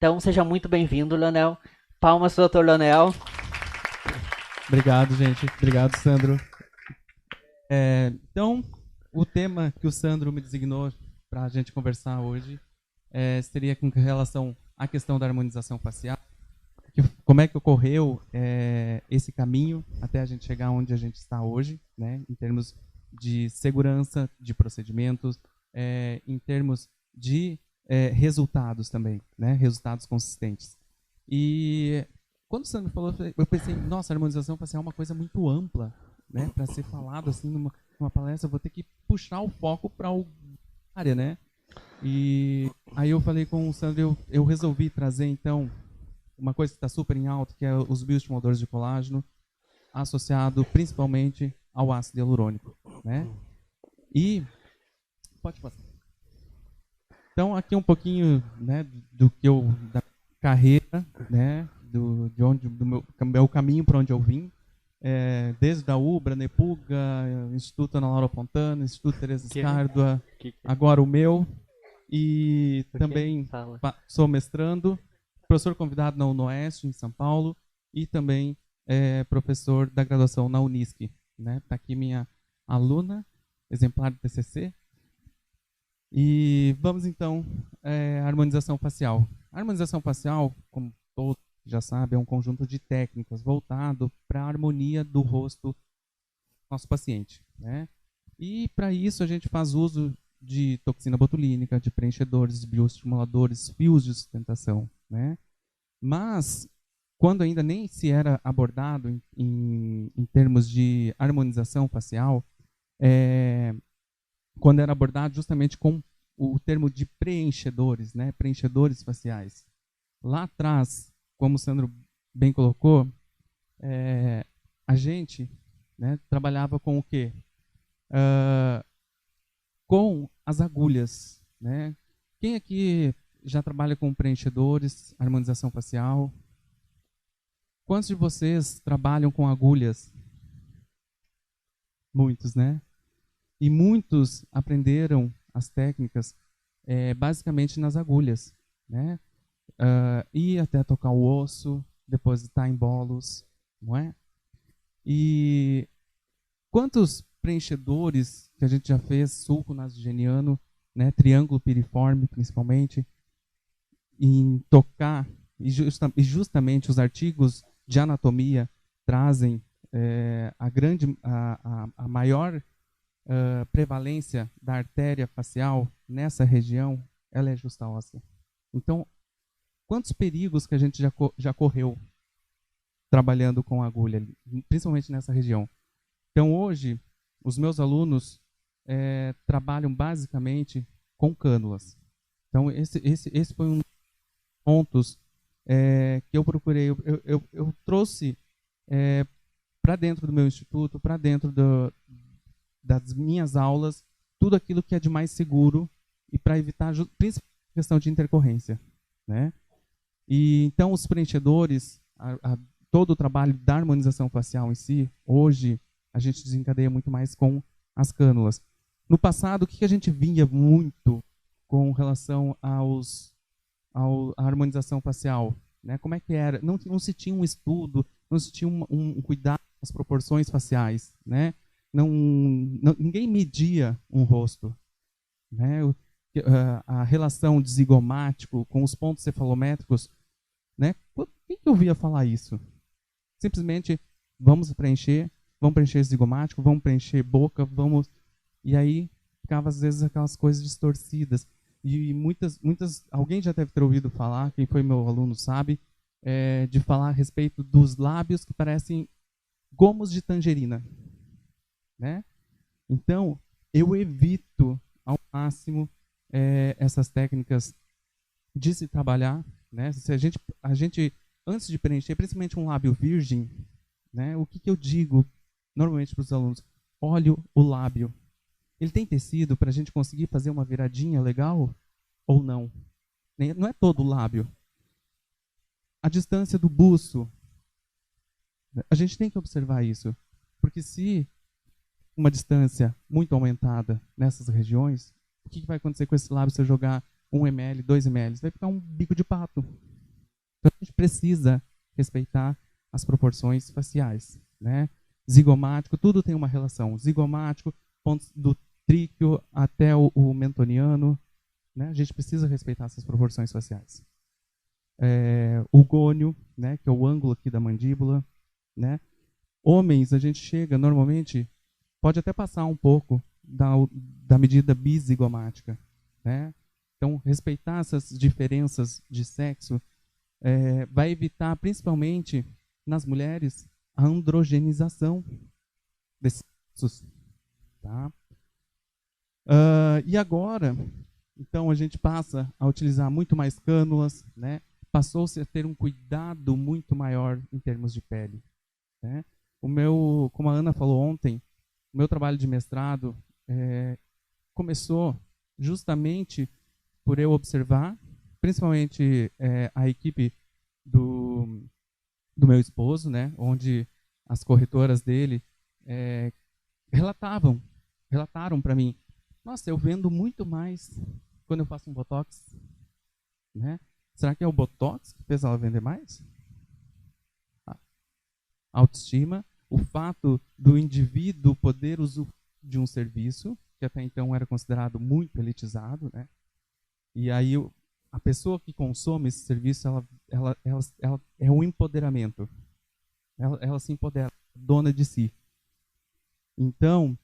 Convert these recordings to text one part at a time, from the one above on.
Então, seja muito bem-vindo, Leonel. Palmas para o Dr. Leonel. Obrigado, gente. Obrigado, Sandro. Então, o tema que o Sandro me designou para a gente conversar hoje seria com relação à questão da harmonização facial. Como é que ocorreu esse caminho até a gente chegar onde a gente está hoje, né, em termos de segurança de procedimentos, em termos de resultados também, né, resultados consistentes. E quando o Sandro falou, eu pensei, nossa, a harmonização facial é uma coisa muito ampla, né, para ser falado assim numa palestra, eu vou ter que puxar o foco para alguma área, né? E aí eu falei com o Sandro, eu resolvi trazer então uma coisa que está super em alta, que é os bioestimuladores de colágeno, associado principalmente ao ácido hialurônico, né? E pode passar. Então aqui um pouquinho, né, do que eu da carreira, né, do meu caminho para onde eu vim, desde a UBRA, Nepuga, Instituto Ana Laura Fontana, Instituto Teresa Scardua, agora o meu, e também sou mestrando, professor convidado na UNOeste, em São Paulo, e também professor da graduação na Unisc. Né? Tá aqui minha aluna, exemplar do TCC. E vamos então à harmonização facial. A harmonização facial, como todos já sabem, é um conjunto de técnicas voltado para a harmonia do rosto do nosso paciente. Né? E para isso a gente faz uso de toxina botulínica, de preenchedores, de bioestimuladores, fios de sustentação. Né? Mas, quando ainda nem se era abordado em termos de harmonização facial, quando era abordado justamente com o termo de preenchedores, né? Preenchedores faciais. Lá atrás, como o Sandro bem colocou, a gente, né, trabalhava com o quê? Com as agulhas. Né? Quem aqui já trabalha com preenchedores, harmonização facial? Quantos de vocês trabalham com agulhas? Muitos, né? E muitos aprenderam as técnicas basicamente nas agulhas, né? Ir até tocar o osso, depositar em bolos, não é? E quantos preenchedores que a gente já fez, sulco nasogeniano, né? Triângulo piriforme, principalmente, em tocar, e justamente os artigos de anatomia trazem a maior prevalência da artéria facial nessa região, ela é justa óssea. Então, quantos perigos que a gente já correu trabalhando com agulha, principalmente nessa região. Então, hoje, os meus alunos trabalham basicamente com cânulas. Então, esse foi um dos pontos que eu procurei. Eu trouxe para dentro do meu instituto, para dentro das minhas aulas, tudo aquilo que é de mais seguro e para evitar principalmente a questão de intercorrência. Né? E então os preenchedores, todo o trabalho da harmonização facial em si, hoje a gente desencadeia muito mais com as cânulas. No passado, o que a gente via muito com relação à harmonização facial? Né? Como é que era? Não se tinha um estudo, não se tinha um cuidado com as proporções faciais. Né? Ninguém media um rosto. Né? A relação de zigomático com os pontos cefalométricos, né? Quem que ouvia falar isso? Simplesmente vamos preencher zigomático, vamos preencher boca, vamos. E aí ficava às vezes aquelas coisas distorcidas. E muitas, alguém já deve ter ouvido falar, quem foi meu aluno sabe, de falar a respeito dos lábios que parecem gomos de tangerina. Né? Então, eu evito ao máximo essas técnicas de se trabalhar. Né? Se a gente, antes de preencher, principalmente um lábio virgem, né? O que eu digo normalmente para os alunos? Olhe o lábio. Ele tem tecido para a gente conseguir fazer uma viradinha legal ou não? Não é todo o lábio. A distância do buço. A gente tem que observar isso. Porque se uma distância muito aumentada nessas regiões, o que vai acontecer com esse lábio se eu jogar 1 ml, 2 ml? Vai ficar um bico de pato. Então, a gente precisa respeitar as proporções faciais, né? Zigomático, tudo tem uma relação. Zigomático, pontos do tríqueo até o mentoniano, né? A gente precisa respeitar essas proporções faciais. O gônio, né? Que é o ângulo aqui da mandíbula, né? Homens, a gente chega, normalmente, pode até passar um pouco da medida bizigomática, né? Então, respeitar essas diferenças de sexo vai evitar, principalmente nas mulheres, a androgenização desses sexos. Tá? E agora, então, a gente passa a utilizar muito mais cânulas, né? Passou-se a ter um cuidado muito maior em termos de pele. Né? Como a Ana falou ontem, o meu trabalho de mestrado começou justamente por eu observar, principalmente a equipe do meu esposo, né, onde as corretoras dele relataram para mim, nossa, eu vendo muito mais quando eu faço um botox, né? Será que é o botox que fez ela vender mais? A autoestima, o fato do indivíduo poder usufruir de um serviço que até então era considerado muito elitizado, né? E aí a pessoa que consome esse serviço, ela é um empoderamento. Ela se empodera, dona de si. Então,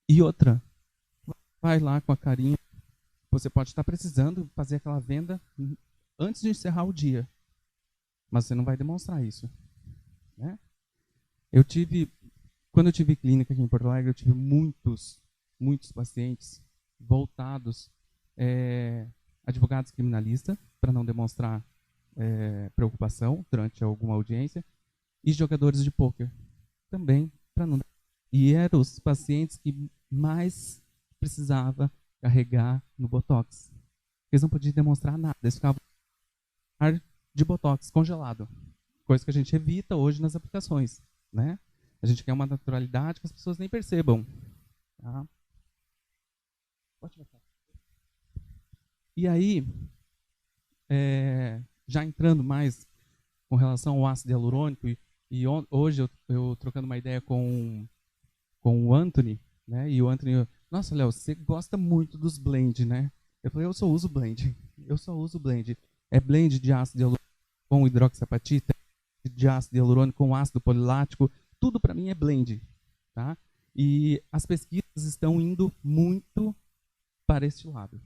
e outra, vai lá com a carinha. Você pode estar precisando fazer aquela venda antes de encerrar o dia, mas você não vai demonstrar isso, né? Quando eu tive clínica aqui em Porto Alegre, eu tive muitos pacientes voltados, advogados criminalistas, para não demonstrar preocupação durante alguma audiência, e jogadores de pôquer, também para não. E eram os pacientes que mais precisava carregar no botox. Eles não podiam demonstrar nada, eles ficavam de botox congelado, coisa que a gente evita hoje nas aplicações, né? A gente quer uma naturalidade que as pessoas nem percebam. Tá? E aí, já entrando mais com relação ao ácido hialurônico, e hoje eu trocando uma ideia com o Anthony, né? E o Anthony, nossa, Léo, você gosta muito dos blend, né? Eu falei, eu só uso blend. É blend de ácido hialurônico com hidroxiapatita, de ácido hialurônico com ácido polilático, tudo para mim é blend, tá? E as pesquisas estão indo muito para esse lado.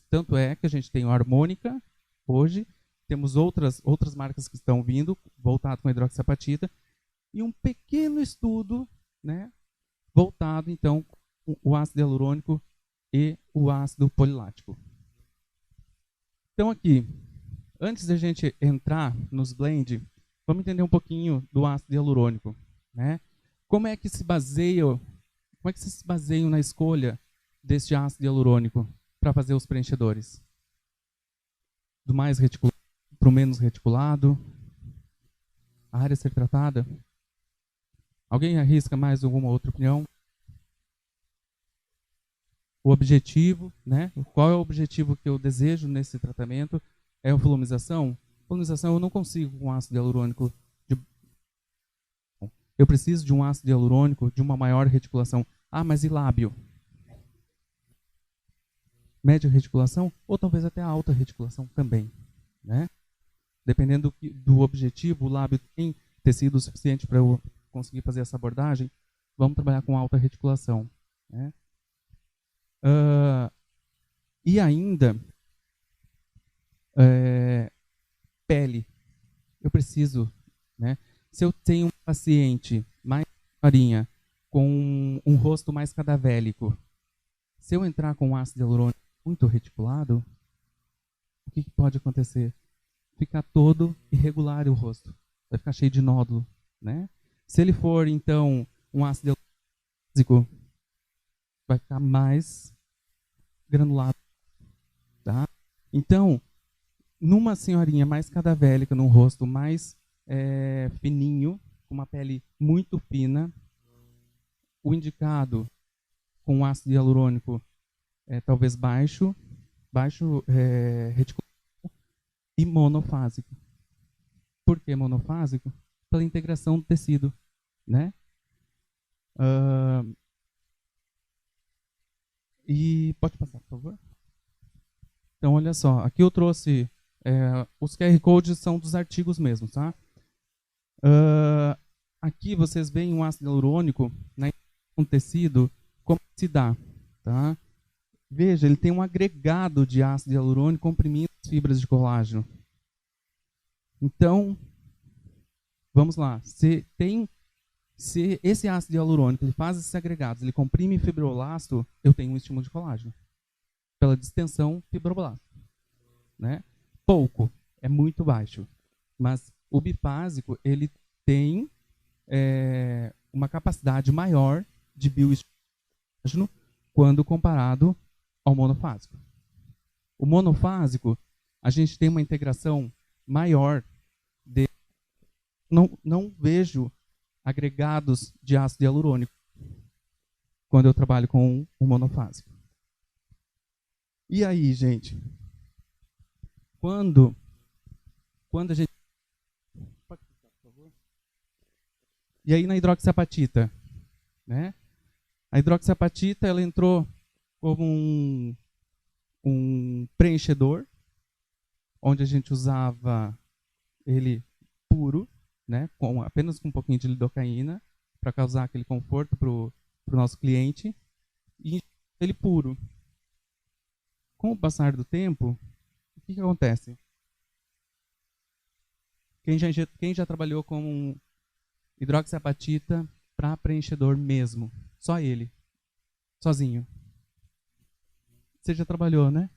Tanto é que a gente tem a harmônica hoje, temos outras marcas que estão vindo, voltado com a hidroxiapatita, e um pequeno estudo, né, voltado, então, com o ácido hialurônico e o ácido polilático. Então, aqui, antes da gente entrar nos blend, vamos entender um pouquinho do ácido hialurônico, né? Como é que se baseiam na escolha deste ácido hialurônico para fazer os preenchedores? Do mais reticulado para o menos reticulado? A área a ser tratada? Alguém arrisca mais alguma outra opinião? O objetivo, né? Qual é o objetivo que eu desejo nesse tratamento? É a volumização? Volumização eu não consigo com ácido hialurônico. Eu preciso de um ácido hialurônico de uma maior reticulação. Ah, mas e lábio? Média reticulação ou talvez até alta reticulação também, né? Dependendo do objetivo, o lábio tem tecido suficiente para eu conseguir fazer essa abordagem, vamos trabalhar com alta reticulação, né? E ainda, pele. Eu preciso, né? Se eu tenho um paciente mais farinha, com um rosto mais cadavélico, se eu entrar com ácido hialurônico muito reticulado, o que pode acontecer? Ficar todo irregular o rosto. Vai ficar cheio de nódulo, né? Se ele for, então, um ácido hialurônico, vai ficar mais granulado, tá? Então, numa senhorinha mais cadavélica, num rosto mais fininho, com uma pele muito fina, o indicado com ácido hialurônico talvez baixo reticulação, e monofásico. Por que monofásico? Pela integração do tecido, né? E pode passar, por favor. Então, olha só, aqui eu trouxe os QR Codes são dos artigos mesmo, tá? Aqui vocês veem um ácido hialurônico na um tecido, como se dá, tá? Veja, ele tem um agregado de ácido hialurônico comprimindo as fibras de colágeno. Então, vamos lá. Se esse ácido hialurônico ele faz esses agregados, ele comprime fibroblasto, eu tenho um estímulo de colágeno pela distensão fibroblasto, né? Pouco, é muito baixo, mas o bifásico ele tem uma capacidade maior de bioestímulo quando comparado ao monofásico. O monofásico, a gente tem uma integração maior de não vejo agregados de ácido hialurônico quando eu trabalho com o monofásico. E aí, gente? Quando a gente... E aí na hidroxiapatita, né? A hidroxiapatita, ela entrou como um preenchedor, onde a gente usava ele puro, né? Apenas com um pouquinho de lidocaína, para causar aquele conforto para o nosso cliente, e ele puro. Com o passar do tempo, o que acontece? Quem já trabalhou com hidroxiapatita para preenchedor mesmo? Só ele, sozinho. Você já trabalhou, né?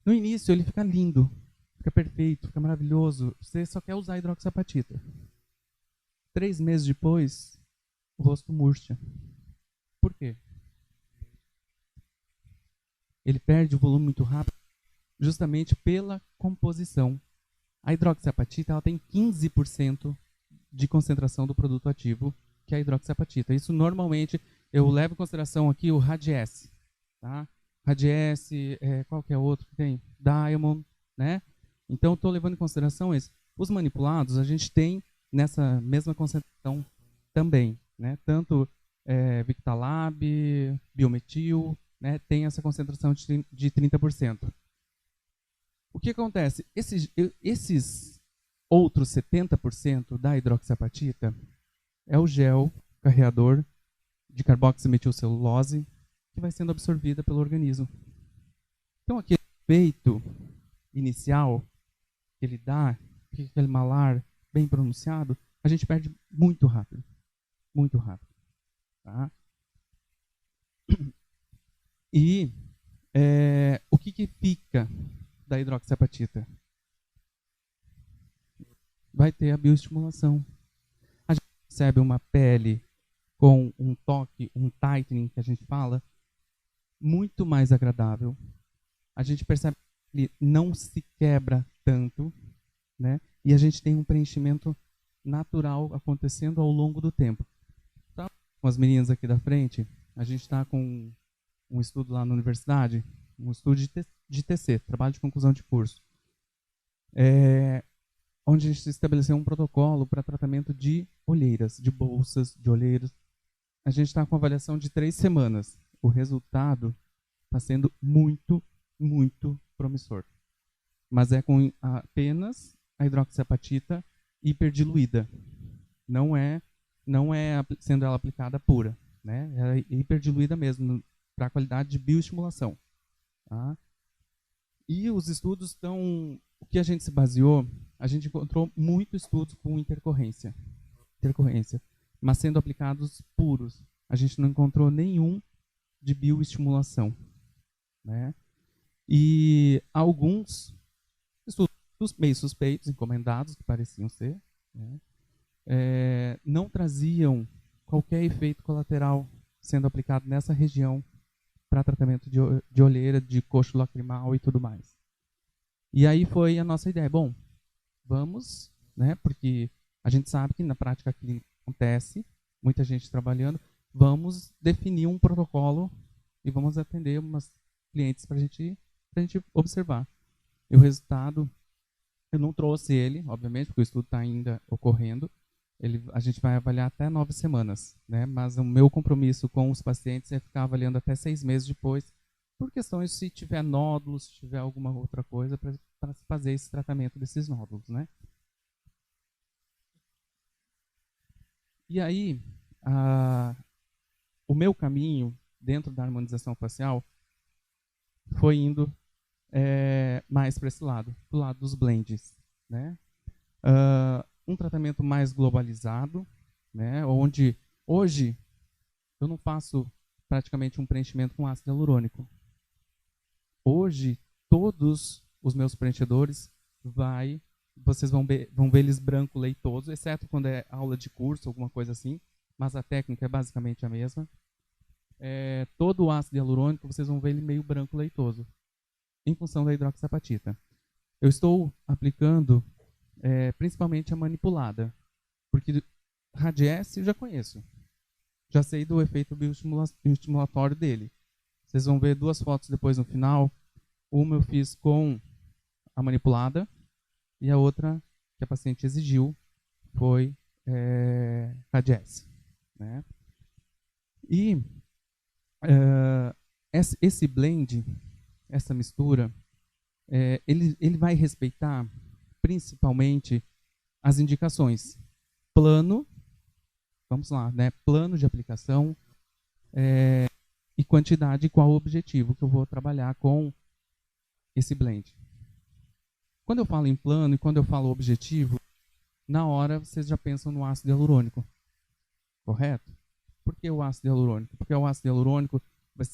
No início ele fica lindo, fica perfeito, fica maravilhoso. Você só quer usar hidroxiapatita. 3 meses depois, o rosto murcha. Por quê? Ele perde o volume muito rápido, justamente pela composição. A hidroxiapatita ela tem 15% de concentração do produto ativo, que é a hidroxiapatita. Isso normalmente eu levo em consideração aqui o Radiesse, tá? Radiesse, qual que é outro que tem? Diamond, né? Então estou levando em consideração esse. Os manipulados a gente tem nessa mesma concentração também, né? Tanto Victalab, Biometil, né? Tem essa concentração de 30%. O que acontece? Esses outros 70% da hidroxiapatita é o gel carreador de carboximetilcelulose que vai sendo absorvida pelo organismo. Então, aquele efeito inicial que ele dá, aquele malar bem pronunciado, a gente perde muito rápido. Muito rápido. Tá? E o que fica da hidroxiapatita? Vai ter a bioestimulação. A gente recebe uma pele com um toque, um tightening que a gente fala, muito mais agradável. A gente percebe que ele não se quebra tanto, né? E a gente tem um preenchimento natural acontecendo ao longo do tempo. Tá? Com as meninas aqui da frente, a gente está com um estudo lá na universidade, um estudo de TC, Trabalho de Conclusão de Curso, onde a gente estabeleceu um protocolo para tratamento de olheiras, de bolsas, de olheiras. A gente está com avaliação de 3 semanas. O resultado está sendo muito, muito promissor. Mas é com apenas a hidroxiapatita hiperdiluída. Não é sendo ela aplicada pura, né? É hiperdiluída mesmo, para a qualidade de bioestimulação. Tá? E os estudos estão... O que a gente se baseou, a gente encontrou muitos estudos com intercorrência, mas sendo aplicados puros. A gente não encontrou nenhum de bioestimulação, né? E alguns estudos meio suspeitos, encomendados, que pareciam ser, né? Não traziam qualquer efeito colateral sendo aplicado nessa região para tratamento de olheira, de coxo lacrimal e tudo mais. E aí foi a nossa ideia. Bom, vamos, né? Porque a gente sabe que na prática clínica acontece, muita gente trabalhando, vamos definir um protocolo e vamos atender umas clientes para a gente observar. E o resultado Eu não trouxe ele, obviamente, porque o estudo está ainda ocorrendo. A gente vai avaliar até 9 semanas, né? Mas o meu compromisso com os pacientes é ficar avaliando até 6 meses depois, por questões se tiver nódulos, se tiver alguma outra coisa, para fazer esse tratamento desses nódulos, né? E aí, o meu caminho dentro da harmonização facial foi indo mais para esse lado, pro lado dos blends, né? Um tratamento mais globalizado, né? Onde hoje eu não faço praticamente um preenchimento com ácido hialurônico. Hoje todos os meus preenchedores vocês vão ver eles branco leitoso, exceto quando é aula de curso, alguma coisa assim, mas a técnica é basicamente a mesma. Todo o ácido hialurônico vocês vão ver ele meio branco leitoso, em função da hidroxiapatita. Eu estou aplicando principalmente a manipulada, porque Radiesse eu já conheço, já sei do efeito bioestimulatório dele. Vocês vão ver 2 fotos depois no final. Uma eu fiz com a manipulada e a outra que a paciente exigiu foi Radiesse, né? E esse blend, essa mistura, ele vai respeitar principalmente as indicações. Plano, vamos lá, né? Plano de aplicação e quantidade e qual o objetivo que eu vou trabalhar com esse blend. Quando eu falo em plano e quando eu falo objetivo, na hora vocês já pensam no ácido hialurônico, correto? Por que o ácido hialurônico? Porque o ácido hialurônico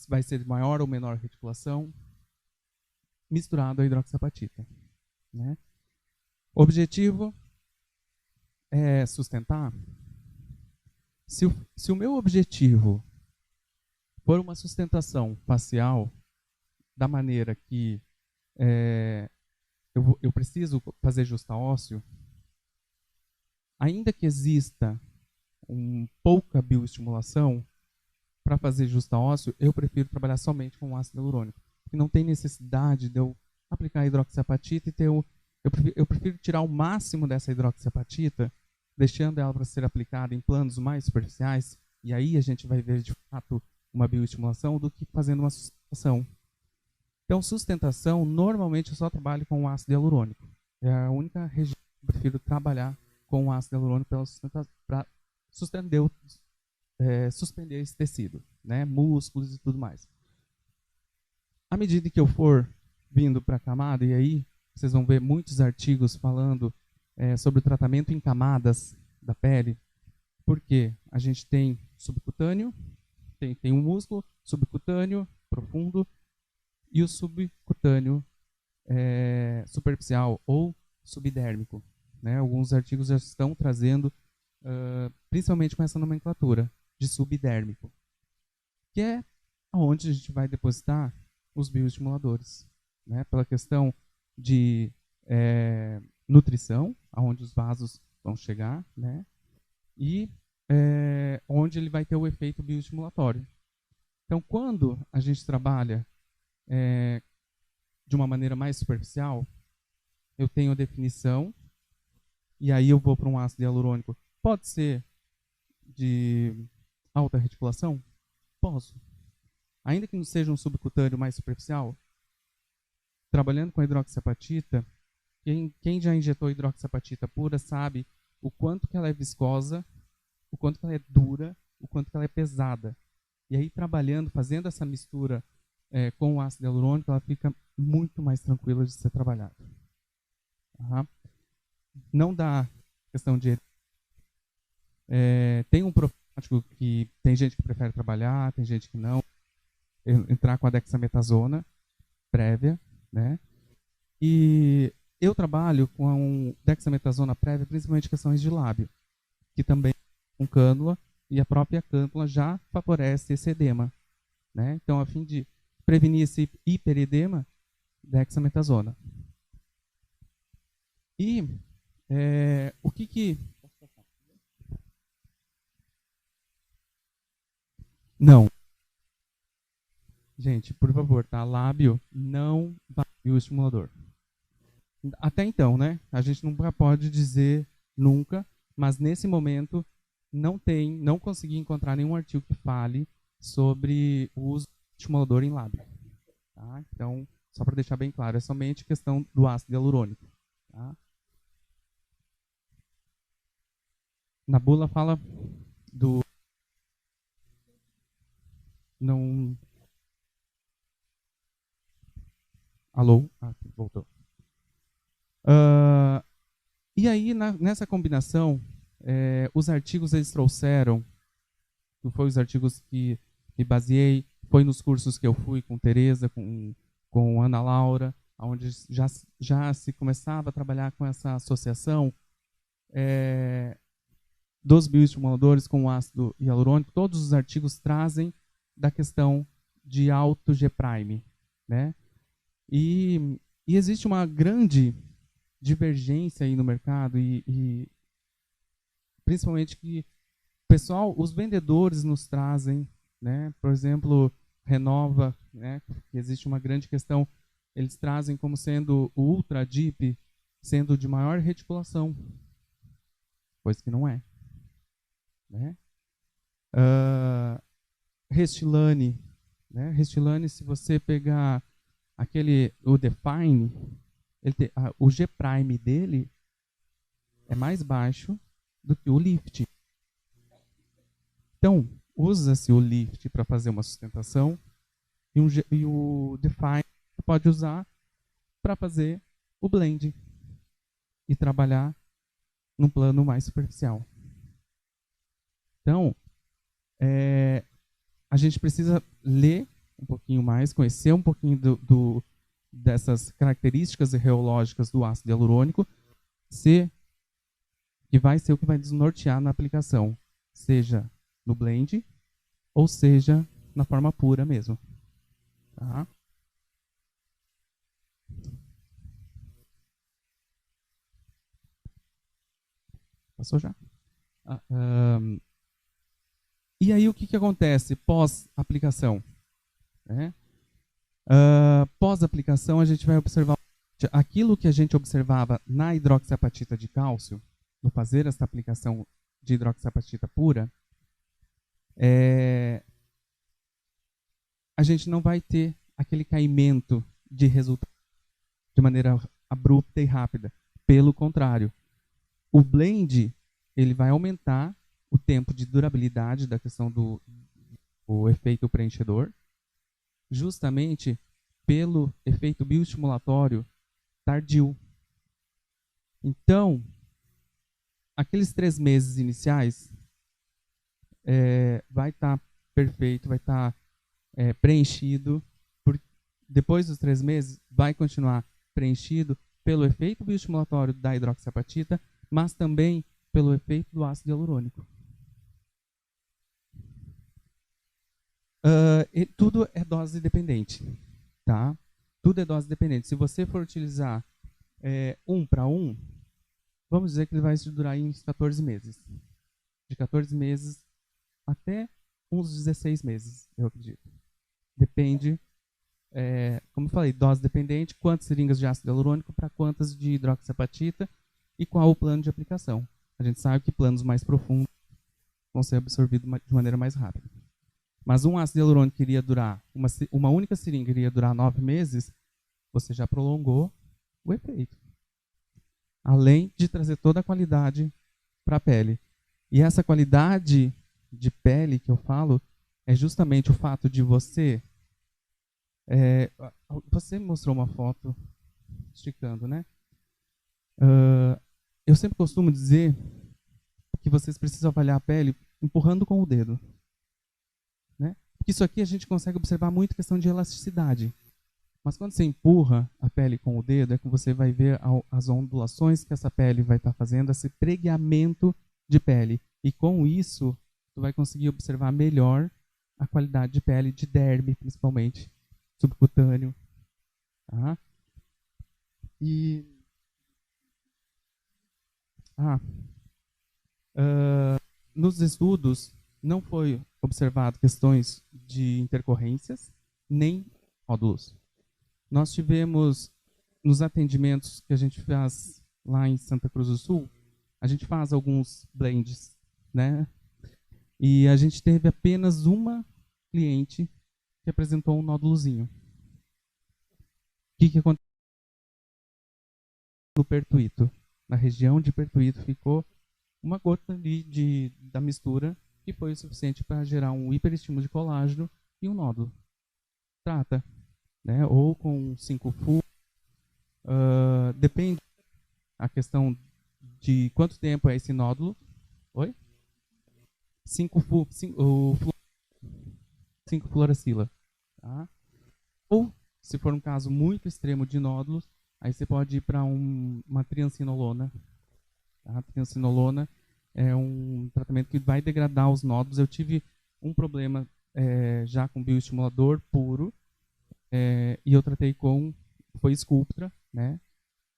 vai ser de maior ou menor reticulação misturado à hidroxiapatita, né? O objetivo é sustentar. Se o meu objetivo for uma sustentação facial da maneira que eu preciso fazer justa ósseo, ainda que exista pouca bioestimulação para fazer justa ósseo, eu prefiro trabalhar somente com ácido hialurônico, porque não tem necessidade de eu aplicar hidroxiapatita e eu prefiro tirar o máximo dessa hidroxiapatita, deixando ela para ser aplicada em planos mais superficiais, e aí a gente vai ver de fato uma bioestimulação, do que fazendo uma sustentação. Então, sustentação, normalmente eu só trabalho com o ácido hialurônico. É a única região que eu prefiro trabalhar com o ácido hialurônico para suspender esse tecido, né? Músculos e tudo mais. À medida que eu for vindo para a camada, e aí vocês vão ver muitos artigos falando sobre o tratamento em camadas da pele, porque a gente tem subcutâneo, tem um músculo subcutâneo profundo e o subcutâneo superficial ou subdérmico, né? Alguns artigos já estão trazendo, principalmente com essa nomenclatura de subdérmico, que é onde a gente vai depositar os bioestimuladores, né? Pela questão de nutrição, aonde os vasos vão chegar, né? E onde ele vai ter o efeito bioestimulatório. Então, quando a gente trabalha de uma maneira mais superficial, eu tenho a definição, e aí eu vou para um ácido hialurônico. Pode ser de alta reticulação? Posso. Ainda que não seja um subcutâneo mais superficial, trabalhando com a hidroxiapatita, quem já injetou hidroxiapatita pura sabe o quanto que ela é viscosa, o quanto que ela é dura, o quanto que ela é pesada. E aí, trabalhando, fazendo essa mistura com o ácido hialurônico, ela fica muito mais tranquila de ser trabalhada. Uhum. Não dá questão de... tem um profilático que tem gente que prefere trabalhar, tem gente que não. Entrar com a dexametasona prévia, né? E eu trabalho com dexametasona prévia, principalmente questões de lábio, que também com cânula, e a própria cânula já favorece esse edema, né? Então, a fim de prevenir esse hiperedema, dexametasona. E o que... Não. Gente, por favor, tá? Lábio não vai o estimulador. Até então, né? A gente nunca pode dizer nunca, mas nesse momento não consegui encontrar nenhum artigo que fale sobre o uso de estimulador em lábio. Tá? Então, só para deixar bem claro, é somente questão do ácido hialurônico. Tá? Na bula fala do... Não... Alô? Ah, voltou. E aí, nessa combinação, os artigos eles trouxeram, não foi os artigos que me baseei, foi nos cursos que eu fui com Tereza, com Ana Laura, onde já se começava a trabalhar com essa associação dos bioestimuladores com o ácido hialurônico. Todos os artigos trazem da questão de alto G', né? E existe uma grande divergência aí no mercado e principalmente que pessoal, os vendedores nos trazem, né? Por exemplo, Renova, né? Que existe uma grande questão, eles trazem como sendo o Ultra Deep sendo de maior reticulação, coisa que não é, né? Restylane, né? Restylane, se você pegar o Define, o G' dele é mais baixo do que o Lift. Então, usa-se o Lift para fazer uma sustentação e o Define você pode usar para fazer o blend e trabalhar num plano mais superficial. Então, a gente precisa ler um pouquinho mais, conhecer um pouquinho dessas características reológicas do ácido hialurônico, que vai ser o que vai desnortear na aplicação, seja no blend ou seja na forma pura mesmo. Tá? Passou já? E aí o que acontece pós-aplicação? Pós-aplicação a gente vai observar aquilo que a gente observava na hidroxiapatita de cálcio, no fazer essa aplicação de hidroxiapatita pura, a gente não vai ter aquele caimento de resultado de maneira abrupta e rápida. Pelo contrário, o blend ele vai aumentar o tempo de durabilidade da questão do efeito preenchedor, justamente pelo efeito bioestimulatório tardio. Então, aqueles 3 meses iniciais vai estar perfeito, vai estar preenchido. Depois dos 3 meses, vai continuar preenchido pelo efeito bioestimulatório da hidroxiapatita, mas também pelo efeito do ácido hialurônico. Tudo é dose dependente, tá? Tudo é dose dependente. Se você for utilizar 1 para 1, vamos dizer que ele vai durar uns 14 meses. De 14 meses até uns 16 meses, eu acredito. Depende, como eu falei, dose dependente, quantas seringas de ácido hialurônico para quantas de hidroxiapatita e qual o plano de aplicação. A gente sabe que planos mais profundos vão ser absorvidos de maneira mais rápida. Mas um ácido hialurônico que iria durar, uma única seringa iria durar 9 meses, você já prolongou o efeito. Além de trazer toda a qualidade para a pele. E essa qualidade de pele que eu falo é justamente o fato de você... você me mostrou uma foto esticando, né? Eu sempre costumo dizer que vocês precisam avaliar a pele empurrando com o dedo. Né? Porque isso aqui a gente consegue observar muito questão de elasticidade. Mas quando você empurra a pele com o dedo, é que você vai ver as ondulações que essa pele vai estar fazendo, esse pregueamento de pele. E com isso, você vai conseguir observar melhor a qualidade de pele, de derme, principalmente, subcutâneo. Tá? Nos estudos, não foi observado questões de intercorrências, nem nódulos. Nós tivemos nos atendimentos que a gente faz lá em Santa Cruz do Sul, a gente faz alguns blends, né? E a gente teve apenas uma cliente que apresentou um nódulozinho. O que aconteceu no pertuito? Na região de pertuito ficou uma gota ali da mistura que foi o suficiente para gerar um hiperestímulo de colágeno e um nódulo. Trata, né? Ou com 5-FU, depende a questão de quanto tempo é esse nódulo. Oi? 5-FU, o 5-fluoracila. Tá? Ou, se for um caso muito extremo de nódulos, aí você pode ir para uma triancinolona. A triancinolona é um tratamento que vai degradar os nódulos. Eu tive um problema já com bioestimulador puro, e eu tratei foi Sculptra, né?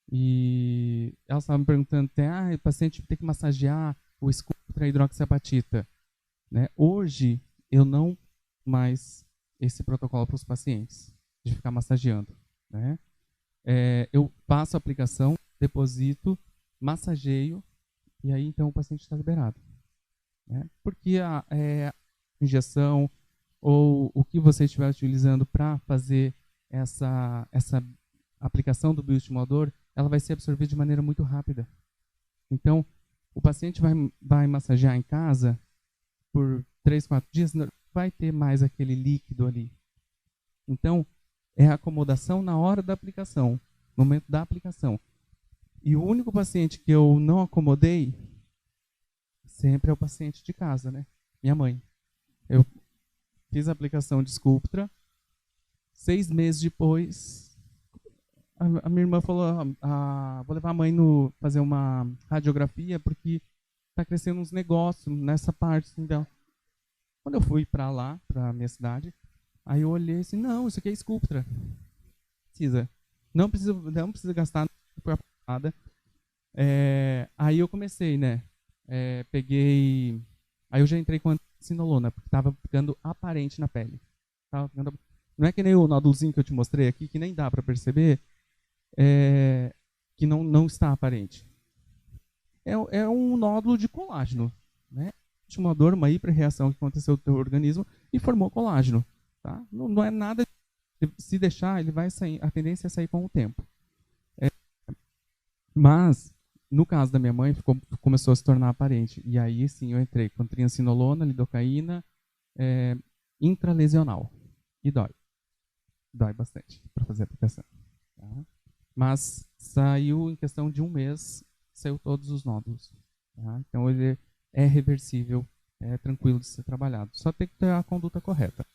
E elas estavam me perguntando até, o paciente tem que massagear o Sculptra hidroxiapatita, né? Hoje, eu não mais esse protocolo para os pacientes, de ficar massageando, né? Eu faço a aplicação, deposito, massageio, e aí então o paciente está liberado, né? Porque a injeção ou o que você estiver utilizando para fazer essa aplicação do bioestimulador, ela vai ser absorvida de maneira muito rápida. Então, o paciente vai massagear em casa por 3-4 dias, não vai ter mais aquele líquido ali. Então, é a acomodação na hora da aplicação, no momento da aplicação. E o único paciente que eu não acomodei sempre é o paciente de casa, né? Minha mãe. Eu fiz a aplicação de Sculptra. 6 meses depois, a minha irmã falou, vou levar a mãe fazer uma radiografia porque está crescendo uns negócios nessa parte dela. Quando eu fui para lá, para minha cidade, aí eu olhei assim, não, isso aqui é Sculptra. Não precisa gastar nada. Aí eu comecei, né? Peguei. Aí eu já entrei com antinolona, porque estava ficando aparente na pele. Não é que nem o nódulozinho que eu te mostrei aqui, que nem dá para perceber, que não está aparente. É um nódulo de colágeno, né? Estimulador, uma hiperreação que aconteceu no teu organismo e formou colágeno. Tá? Não é nada. Se deixar, ele vai sair. A tendência é sair com o tempo. Mas, no caso da minha mãe, começou a se tornar aparente. E aí, sim, eu entrei com triancinolona, lidocaína, intralesional. E dói. Dói bastante para fazer a aplicação. Tá? Mas saiu em questão de 1 mês, saiu todos os nódulos. Tá? Então, ele é reversível, é tranquilo de ser trabalhado. Só tem que ter a conduta correta.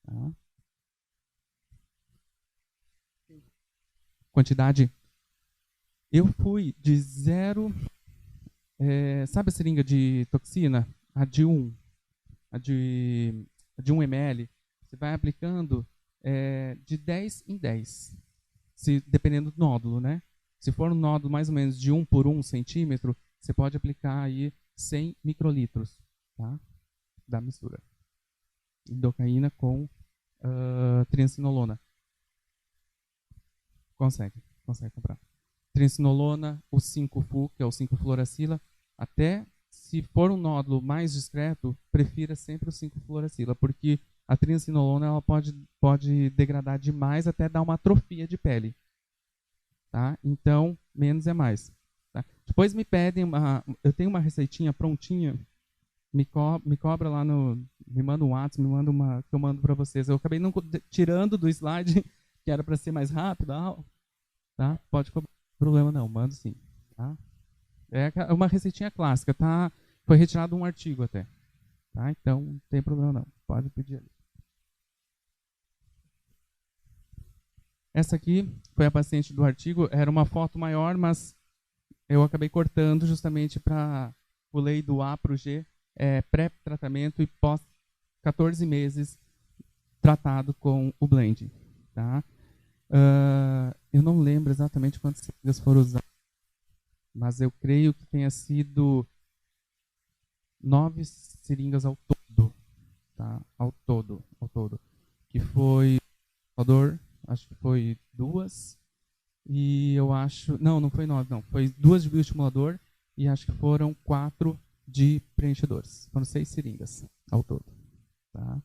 Tá? Quantidade? Eu fui de 0... sabe a seringa de toxina? A de 1. A de 1 ml. Você vai aplicando de 10 em 10. Dependendo do nódulo, né? Se for um nódulo mais ou menos de 1 por 1 centímetro, você pode aplicar aí 100 microlitros, tá? Da mistura. Lidocaína com triancinolona. Consegue comprar. Triancinolona, o 5-FU, que é o 5-fluoracila, até se for um nódulo mais discreto, prefira sempre o 5-fluoracila, porque a triancinolona ela pode degradar demais até dar uma atrofia de pele. Tá? Então, menos é mais. Tá? Depois me pedem, eu tenho uma receitinha prontinha, me cobra lá me manda um WhatsApp, me manda uma que eu mando para vocês. Eu acabei não tirando do slide, que era para ser mais rápido, tá? Pode cobrar, problema não, mando sim. Tá? É uma receitinha clássica, tá? Foi retirado um artigo até. Tá? Então, não tem problema não, pode pedir ali. Essa aqui foi a paciente do artigo, era uma foto maior, mas eu acabei cortando justamente para pulei do A para o G, pré-tratamento e pós 14 meses tratado com o blend. Tá? Eu não lembro exatamente quantas seringas foram usadas, mas eu creio que tenha sido 9 seringas ao todo. Tá? Ao todo. Que foi Salvador, acho que foi 2, E eu acho... Não, não foi 9, não. Foi 2 de bioestimulador e acho que foram 4 de preenchedores. Foram 6 seringas ao todo. Tá?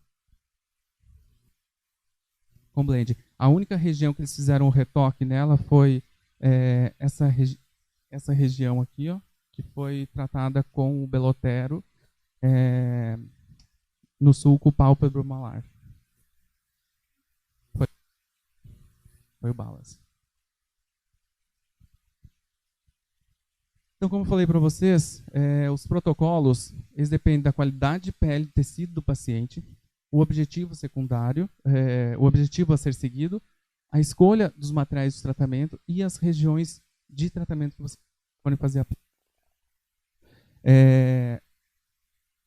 Com blend. A única região que eles fizeram o retoque nela foi essa região aqui, ó, que foi tratada com o Belotero no sulco pálpebro malar. Foi o Balance. Então, como eu falei para vocês, os protocolos eles dependem da qualidade de pele e tecido do paciente, o objetivo secundário, o objetivo a ser seguido, a escolha dos materiais de tratamento e as regiões de tratamento que você pode fazer.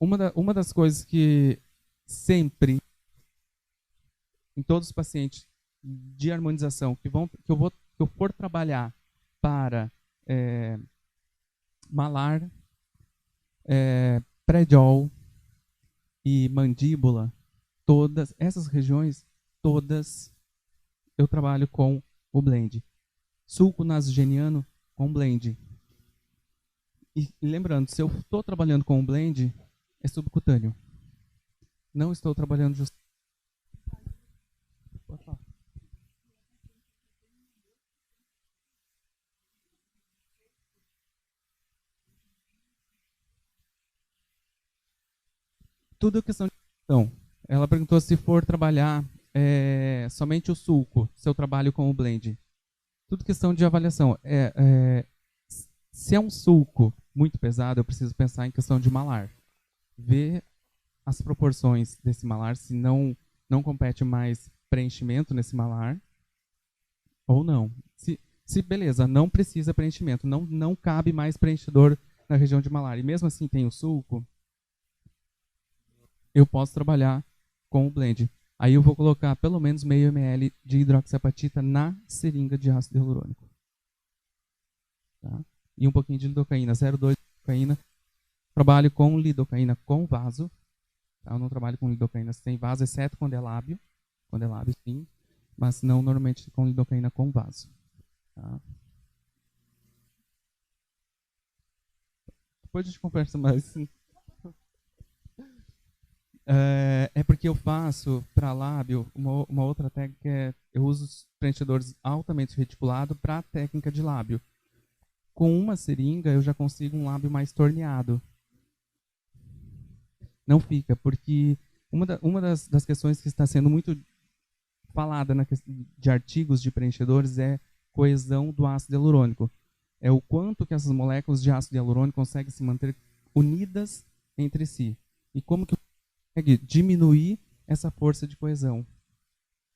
Uma das coisas que sempre, em todos os pacientes de harmonização que eu for trabalhar para malar, predial e mandíbula, todas essas regiões, todas eu trabalho com o blend. Sulco nasogeniano com blend. E lembrando, se eu estou trabalhando com o blend, é subcutâneo. Não estou trabalhando justamente. Tudo é questão de questão. Ela perguntou se for trabalhar somente o sulco, se eu trabalho com o blend. Tudo questão de avaliação. Se é um sulco muito pesado, eu preciso pensar em questão de malar. Ver as proporções desse malar, se não compete mais preenchimento nesse malar ou não. Se beleza, não precisa preenchimento, não cabe mais preenchedor na região de malar. E mesmo assim tem o sulco, eu posso trabalhar com o blend. Aí eu vou colocar pelo menos meio ml de hidroxiapatita na seringa de ácido hialurônico. Tá? E um pouquinho de lidocaína, 0,2 de lidocaína. Trabalho com lidocaína com vaso. Tá? Eu não trabalho com lidocaína sem vaso, exceto quando é lábio. Quando é lábio, sim. Mas não normalmente com lidocaína com vaso. Tá? Depois a gente conversa mais. É porque eu faço para lábio uma outra técnica, eu uso os preenchedores altamente reticulados para a técnica de lábio. Com uma seringa eu já consigo um lábio mais torneado. Não fica, porque uma das questões que está sendo muito falada de artigos de preenchedores é coesão do ácido hialurônico. É o quanto que essas moléculas de ácido hialurônico conseguem se manter unidas entre si. E como que consegue diminuir essa força de coesão.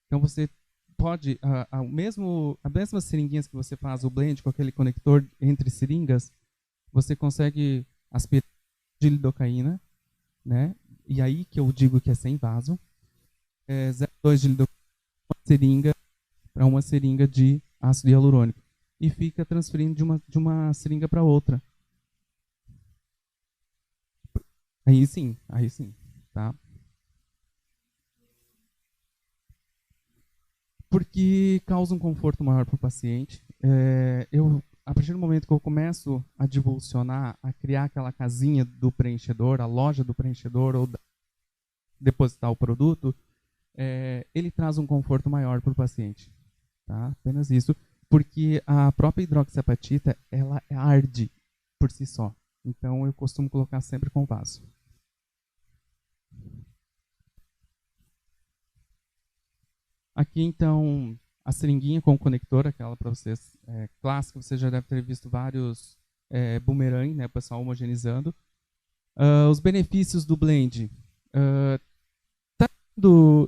Então você pode, a mesma seringuinhas que você faz o blend com aquele conector entre seringas, você consegue aspirar de lidocaína, né? E aí que eu digo que é sem vaso, 0,2 de lidocaína, uma seringa para uma seringa de ácido hialurônico. E fica transferindo de uma seringa para outra. Aí sim, tá? Porque causa um conforto maior para o paciente. A partir do momento que eu começo a divulsionar, a criar aquela casinha do preenchedor, a loja do preenchedor, ou depositar o produto, ele traz um conforto maior para o paciente. Tá? Apenas isso. Porque a própria hidroxiapatita, ela arde por si só. Então eu costumo colocar sempre com vaso. Aqui, então, a seringuinha com o conector, aquela para vocês clássica, você já deve ter visto vários boomerang, né, o pessoal homogeneizando. Os benefícios do blend.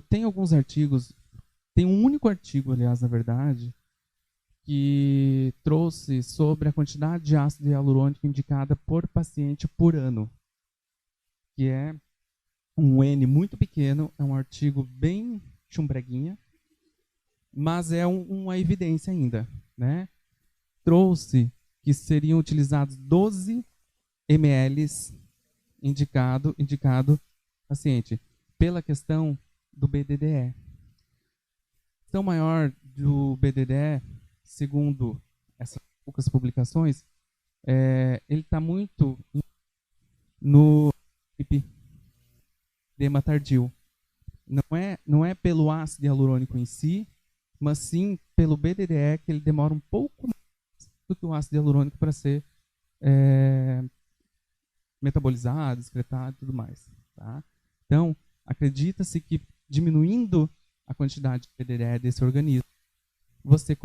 Tem alguns artigos, tem um único artigo, aliás, na verdade, que trouxe sobre a quantidade de ácido hialurônico indicada por paciente por ano, que é um N muito pequeno, é um artigo bem chumbreguinha, mas é uma evidência ainda, né? Trouxe que seriam utilizados 12 ml indicado paciente, pela questão do BDDE. A questão maior do BDDE segundo essas poucas publicações, ele está muito no edema tardio. Não é pelo ácido hialurônico em si, mas sim pelo BDDE, que ele demora um pouco mais do que o ácido hialurônico para ser metabolizado, excretado e tudo mais. Tá? Então, acredita-se que diminuindo a quantidade de BDDE desse organismo, você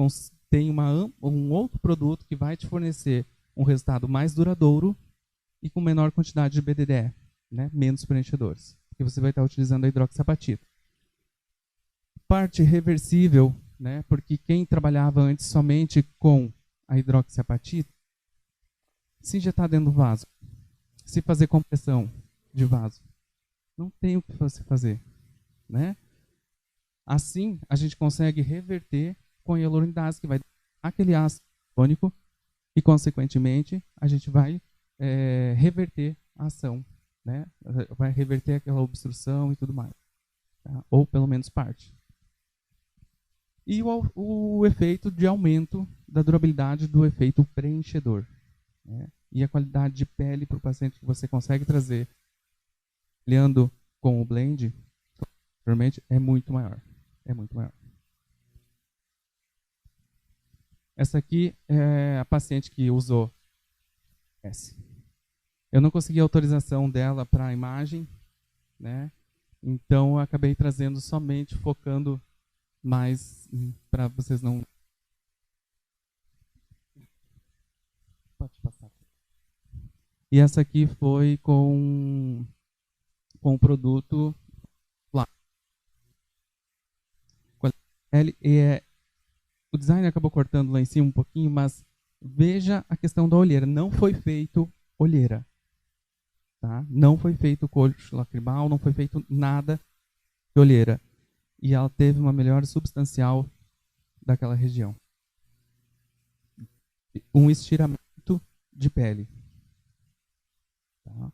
tem um outro produto que vai te fornecer um resultado mais duradouro e com menor quantidade de BDDE, né? Menos preenchedores, porque você vai estar utilizando a hidroxiapatita. Parte reversível, né? Porque quem trabalhava antes somente com a hidroxiapatita, se injetar dentro do vaso, se fazer compressão de vaso, não tem o que você fazer, né? Assim, a gente consegue reverter com a hialuronidase, que vai dar aquele ácido hialurônico e, consequentemente, a gente vai reverter a ação, né? Vai reverter aquela obstrução e tudo mais, tá? Ou pelo menos parte. E o efeito de aumento da durabilidade do efeito preenchedor, né? E a qualidade de pele para o paciente que você consegue trazer olhando com o blend, realmente é muito maior. É muito maior. Essa aqui é a paciente que usou essa. Eu não consegui a autorização dela para a imagem, né? Então eu acabei trazendo somente focando mais para vocês não. Pode passar. E essa aqui foi com o produto lá. O design acabou cortando lá em cima um pouquinho, mas veja a questão da olheira. Não foi feito olheira. Tá? Não foi feito coxo lacrimal, não foi feito nada de olheira. E ela teve uma melhora substancial daquela região. Um estiramento de pele. Tá?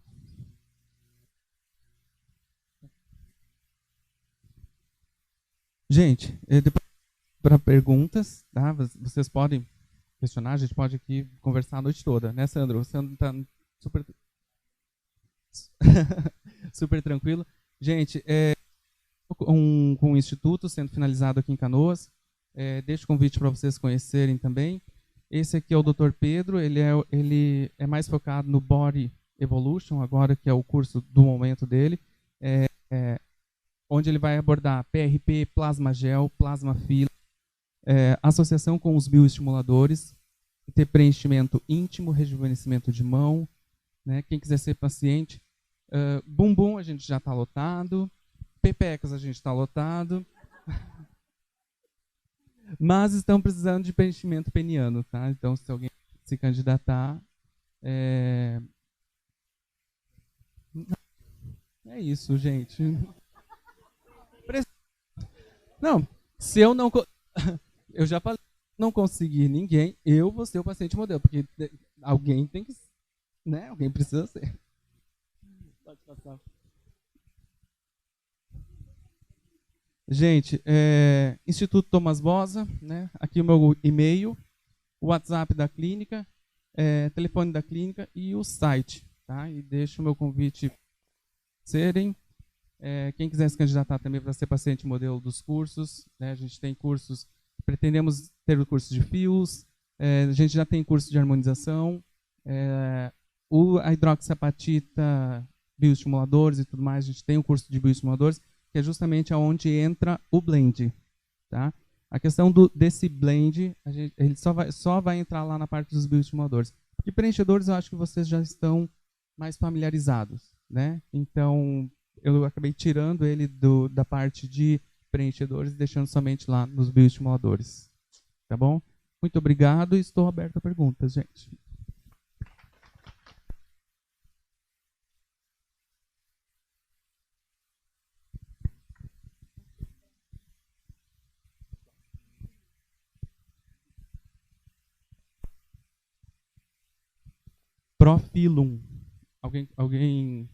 Gente, depois para perguntas, tá? Vocês podem questionar, a gente pode aqui conversar a noite toda, né, Sandro? O Sandro está super super tranquilo. Gente, com o Instituto sendo finalizado aqui em Canoas, deixo o convite para vocês conhecerem também. Esse aqui é o Dr. Pedro, ele é mais focado no Body Evolution, agora que é o curso do momento dele, onde ele vai abordar PRP, plasma gel, plasma fila, associação com os bioestimuladores, ter preenchimento íntimo, rejuvenescimento de mão, né? Quem quiser ser paciente, bumbum a gente já está lotado, pepecas a gente está lotado, mas estão precisando de preenchimento peniano, tá? Então, se alguém se candidatar, é isso, gente. Não, se eu não eu já falei, não conseguir ninguém, eu vou ser o paciente modelo, porque alguém tem que, né? Alguém precisa ser. Pode passar. Gente, Instituto Thomas Bosa, né? Aqui o meu e-mail, o WhatsApp da clínica, telefone da clínica e o site, tá? E deixo o meu convite serem. Quem quiser se candidatar também para ser paciente modelo dos cursos, né? A gente tem cursos, pretendemos ter o curso de fios, a gente já tem curso de harmonização, a hidroxiapatita, bioestimuladores e tudo mais, a gente tem um curso de bioestimuladores, que é justamente aonde entra o blend. Tá? A questão desse blend, ele só vai entrar lá na parte dos bioestimuladores. Porque preenchedores eu acho que vocês já estão mais familiarizados. Né? Então, eu acabei tirando ele da parte de preenchedores e deixando somente lá nos bioestimuladores. Tá bom? Muito obrigado e estou aberto a perguntas, gente. Profilum. Alguém...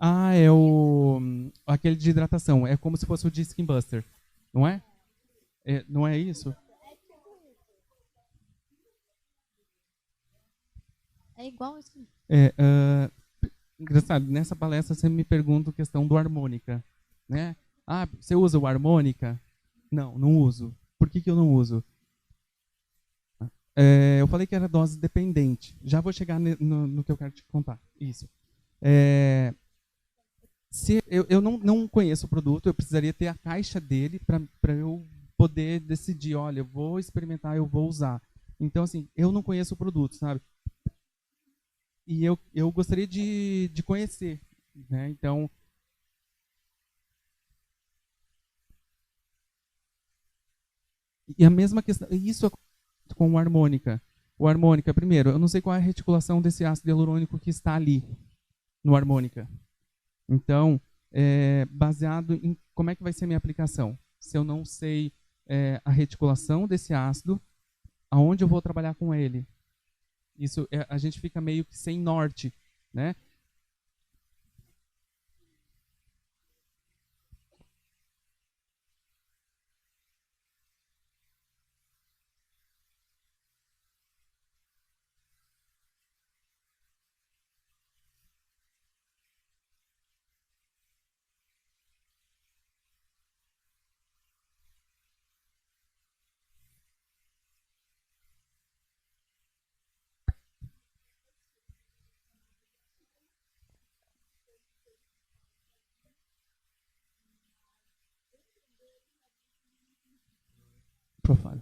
Ah, aquele de hidratação. É como se fosse o de Skin Buster, não é? Não é isso? É igual isso. É, engraçado, nessa palestra você me pergunta a questão do harmônica, né? Ah, você usa o harmônica? Não, não uso. Por que eu não uso? Eu falei que era dose dependente. Já vou chegar no que eu quero te contar. Isso. Se eu não conheço o produto, eu precisaria ter a caixa dele para eu poder decidir, olha, eu vou experimentar, eu vou usar. Então, assim, eu não conheço o produto, sabe? E eu gostaria de conhecer, né? Então, e a mesma questão, isso com o harmônica. O harmônica, primeiro, eu não sei qual é a reticulação desse ácido hialurônico que está ali no harmônica. Então, baseado em como é que vai ser a minha aplicação. Se eu não sei a reticulação desse ácido, aonde eu vou trabalhar com ele? Isso a gente fica meio que sem norte, né? Profile.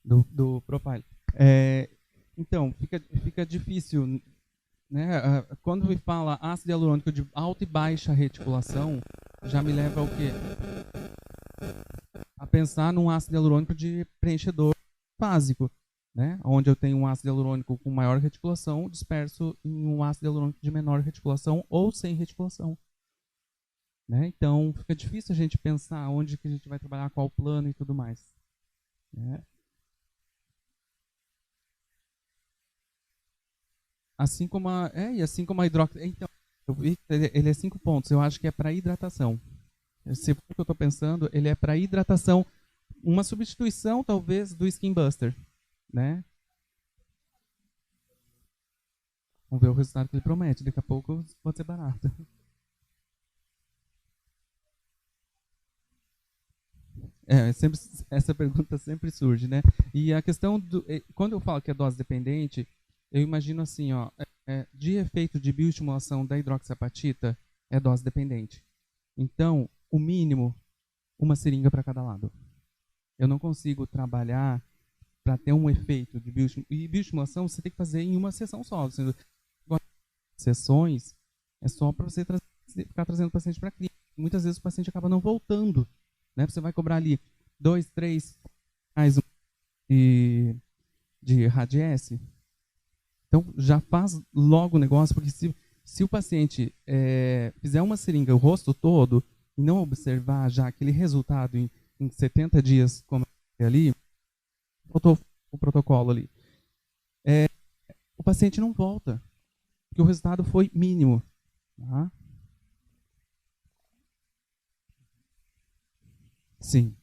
Do profile. Então, fica difícil, né? Quando me fala ácido hialurônico de alta e baixa reticulação, já me leva ao quê? A pensar num ácido hialurônico de preenchedor básico, né? Onde eu tenho um ácido hialurônico com maior reticulação disperso em um ácido hialurônico de menor reticulação ou sem reticulação. Né? Então, fica difícil a gente pensar onde que a gente vai trabalhar, qual plano e tudo mais. Né? Assim como a hidróxido. Então, eu vi que ele é 5 pontos. Eu acho que é para hidratação. Se for o que eu estou pensando, ele é para hidratação. Uma substituição, talvez, do Skin Buster. Né? Vamos ver o resultado que ele promete. Daqui a pouco pode ser barato. Essa pergunta sempre surge, né? E a questão quando eu falo que é dose dependente, eu imagino assim, ó, de efeito de bioestimulação da hidroxiapatita é dose dependente. Então, o mínimo, uma seringa para cada lado. Eu não consigo trabalhar para ter um efeito de bioestimulação. E bioestimulação você tem que fazer em uma sessão só. Sessões é só para você ficar trazendo o paciente para a clínica. Muitas vezes o paciente acaba não voltando. Né? Você vai cobrar ali 2, 3 reais de radiesse. Então, já faz logo o negócio, porque se o paciente fizer uma seringa o rosto todo e não observar já aquele resultado em 70 dias, como ali, faltou o protocolo ali, o paciente não volta, porque o resultado foi mínimo. Tá? Sim,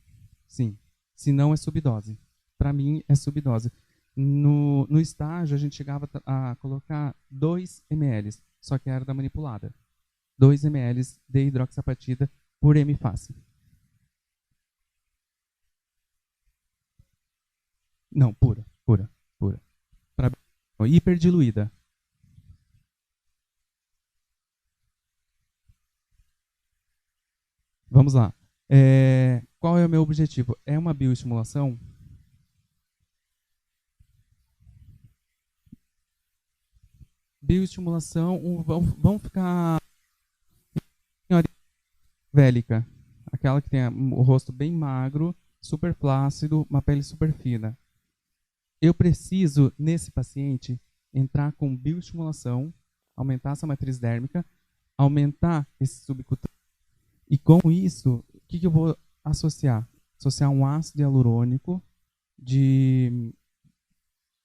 sim. Se não é subdose. Para mim é subdose. No estágio a gente chegava a colocar 2 ml, só que era da manipulada. 2 ml de hidroxiapatita por M-face. Não, pura. Pra, hiperdiluída. Vamos lá. Qual é o meu objetivo? É uma bioestimulação? Bioestimulação, vamos ficar vélica, aquela que tem o rosto bem magro, super flácido, uma pele super fina. Eu preciso, nesse paciente, entrar com bioestimulação, aumentar essa matriz dérmica, aumentar esse subcutâneo. E com isso, o que eu vou associar? Associar um ácido hialurônico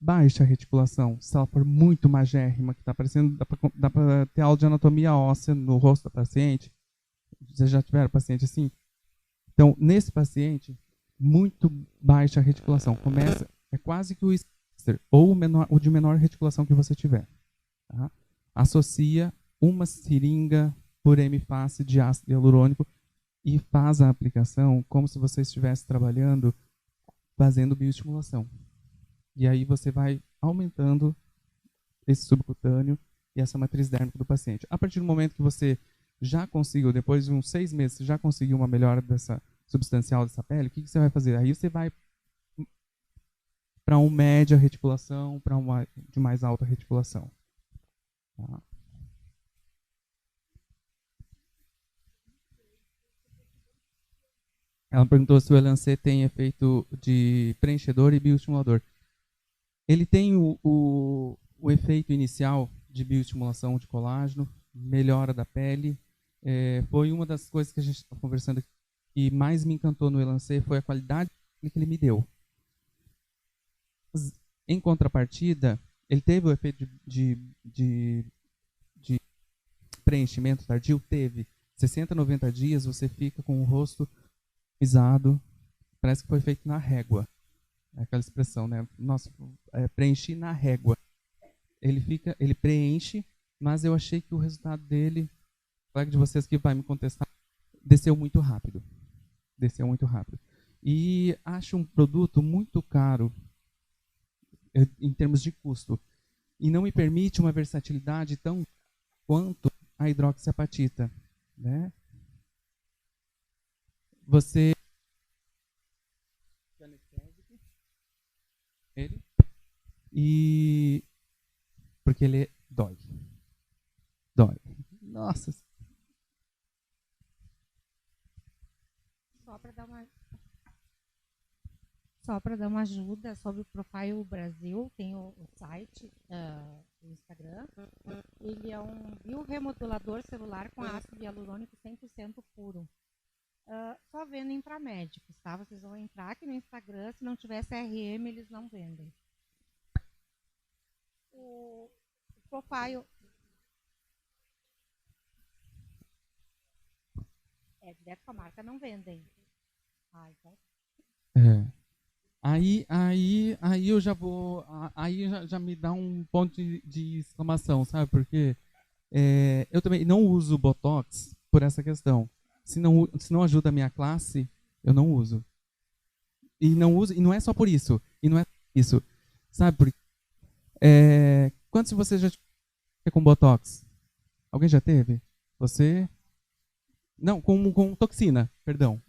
baixa reticulação, se ela for muito magérrima, que está parecendo, dá para ter aula de anatomia óssea no rosto da paciente. Vocês já tiveram paciente assim? Então, nesse paciente, muito baixa reticulação. Começa, é quase que o Sphincter, ou o de menor reticulação que você tiver. Tá? Associa uma seringa por M-face de ácido hialurônico e faz a aplicação como se você estivesse trabalhando fazendo bioestimulação. E aí você vai aumentando esse subcutâneo e essa matriz dérmica do paciente. A partir do momento que você já conseguiu, depois de uns 6 meses, já conseguiu uma melhora dessa substancial dessa pele, o que você vai fazer? Aí você vai para um média reticulação, para uma de mais alta reticulação. Tá? Ela perguntou se o Elancê tem efeito de preenchedor e bioestimulador. Ele tem o efeito inicial de bioestimulação de colágeno, melhora da pele. Foi uma das coisas que a gente estava conversando aqui, que mais me encantou no Elancê foi a qualidade que ele me deu. Em contrapartida, ele teve o efeito de preenchimento tardio? Teve. 60, 90 dias você fica com o rosto alisado, parece que foi feito na régua. É aquela expressão, né? Nossa, preenchi na régua. Ele preenche, mas eu achei que o resultado dele, o colega de vocês que vai me contestar, desceu muito rápido. Desceu muito rápido. E acho um produto muito caro em termos de custo. E não me permite uma versatilidade tão quanto a hidroxiapatita. Né? Você... Ele? E... Porque ele dói. Dói. Nossa. Só para dar uma ajuda sobre o Profile Brasil, tem o site, o Instagram. Ele é um bioremodulador celular com ácido hialurônico 100% puro. Só vendem para médicos, tá? Vocês vão entrar aqui no Instagram, se não tiver CRM, eles não vendem. O Profile é direto com a marca, não vendem. Então. Aí eu já vou. Aí já me dá um ponto de exclamação, sabe? Porque eu também não uso Botox por essa questão. Se não ajuda a minha classe, eu não uso. E não uso, e não é só por isso. E não é isso. Sabe? Porque, quantos de vocês já tiveram com Botox? Alguém já teve? Você? Não, com toxina, perdão.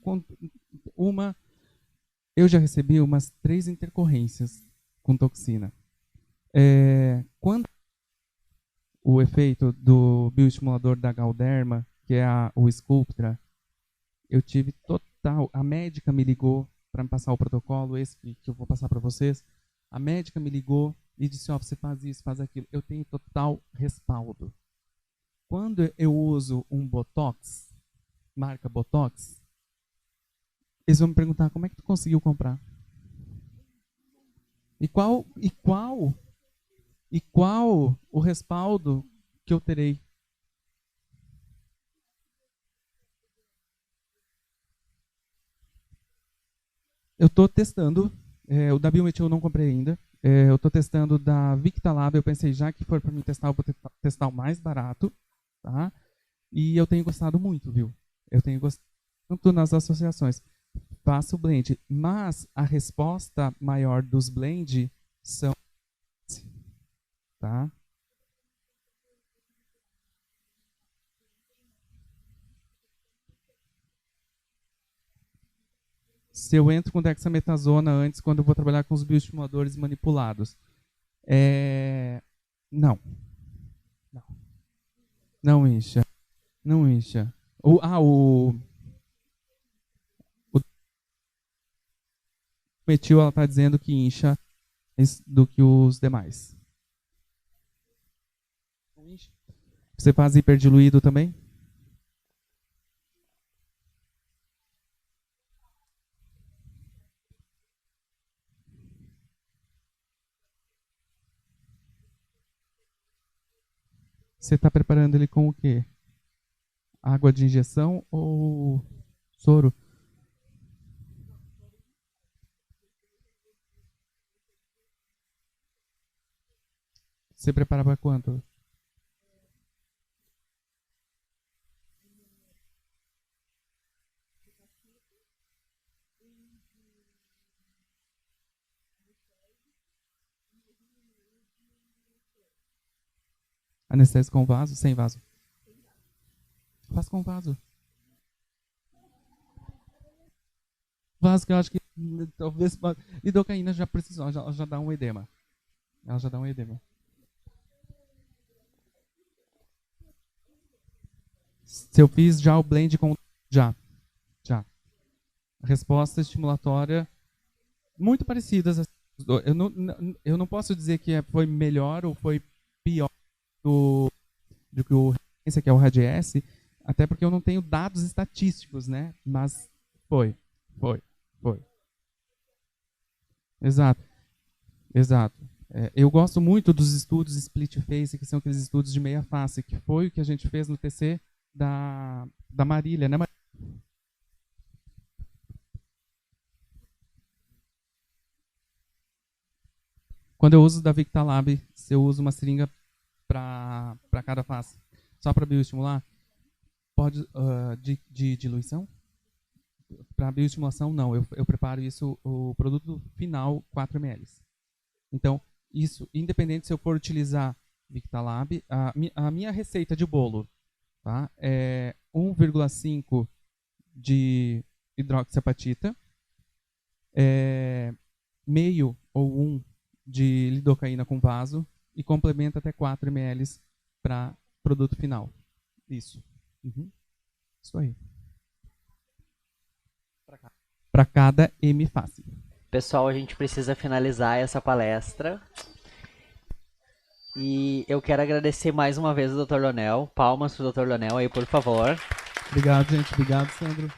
Eu já recebi umas 3 intercorrências com toxina. Quando o efeito do bioestimulador da Galderma, que é o Sculptra, eu tive total... A médica me ligou para me passar o protocolo, esse que eu vou passar para vocês. A médica me ligou e disse, você faz isso, faz aquilo. Eu tenho total respaldo. Quando eu uso um Botox, marca Botox, eles vão me perguntar, como é que tu conseguiu comprar? E qual o respaldo que eu terei? Eu estou testando, o da Biometil eu não comprei ainda. Eu estou testando da Victalab, eu pensei, já que for para mim testar, eu vou testar o mais barato. Tá? E eu tenho gostado muito, viu? Eu tenho gostado tanto nas associações. Faço o blend, mas a resposta maior dos blend são... Tá? Se eu entro com dexametasona antes, quando eu vou trabalhar com os bioestimuladores manipulados. Não. Não. Não incha. Não incha. O metil, ela está dizendo que incha mais do que os demais. Você faz hiperdiluído também? Você está preparando ele com o quê? Água de injeção ou soro? Você prepara para quanto? Anestésico com vaso? Sem vaso? Faz com vaso. Vaso que eu acho que talvez lidocaína já precisou, já dá um edema. Ela já dá um edema. Se eu fiz já o blend com já. A resposta estimulatória muito parecidas. Eu não posso dizer que foi melhor ou foi pior do que o referência, que é o RAD-S, até porque eu não tenho dados estatísticos, né? Mas foi. Exato. Eu gosto muito dos estudos split face, que são aqueles estudos de meia face, que foi o que a gente fez no TC da Marília, né? Quando eu uso da Victalab, eu uso uma seringa para cada face, só para bioestimular, pode de diluição? Para bioestimulação, não. Eu preparo isso, o produto final, 4 ml. Então, isso, independente se eu for utilizar Victalab, a minha receita de bolo, tá, é 1,5 de hidroxiapatita, meio ou 1 de lidocaína com vaso e complementa até 4 ml para produto final. Isso. Isso aí. Para cada M face. Pessoal, a gente precisa finalizar essa palestra. E eu quero agradecer mais uma vez o Dr. Leonel. Palmas pro Dr. Leonel aí, por favor. Obrigado, gente. Obrigado, Sandro.